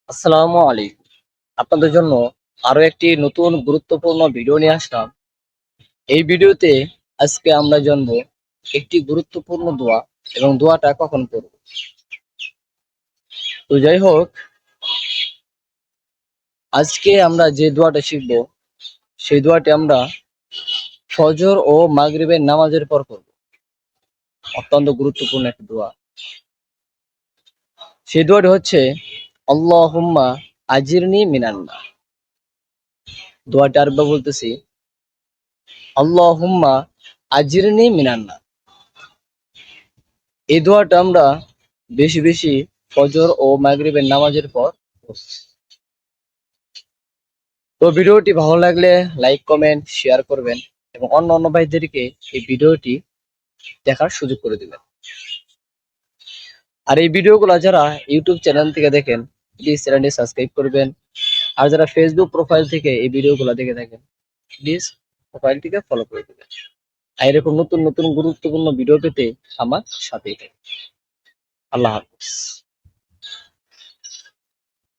আসসালামু আলাইকুম। আপনাদের জন্য আরো একটি নতুন গুরুত্বপূর্ণ ভিডিও নিয়ে আসলাম। এই ভিডিওতে আজকে আমরা জানবো একটি গুরুত্বপূর্ণ দোয়া এবং দোয়াটা কখন করব। তো যাই হোক, আজকে আমরা যে দোয়াটা শিখব সেই দোয়াটি আমরা ফজর ও মাগরিবের নামাজের পর করব। অত্যন্ত গুরুত্বপূর্ণ একটি দোয়া। সেই দোয়াটি হচ্ছে আল্লাহুম্মা আজিরনি মিনান নার। দোয়াটি আরেকবার বলতেছি, আল্লাহুম্মা আজিরনি মিনান নার। এই দোয়াটা আমরা বেশি বেশি ফজর ও মাগরিবের নামাজের পর পড়ছি। তো ভিডিওটি ভালো লাগলে লাইক কমেন্ট শেয়ার করবেন এবং অন্য অন্য ভাইদেরকে এই ভিডিওটি দেখার সুযোগ করে দিবেন। আর এই ভিডিওগুলো যারা ইউটিউব চ্যানেল থেকে দেখেন প্লিজ চ্যানেলটি সাবস্ক্রাইব করবেন। আর যারা ফেসবুক প্রোফাইল থেকে এই ভিডিওগুলো দেখে থাকেন প্লিজ প্রোফাইলটিকে ফলো করে দিবেন। আর এরকম নতুন নতুন গুরুত্বপূর্ণ ভিডিও পেতে আমার সাথেই থাকুন। আল্লাহ হাফিজ।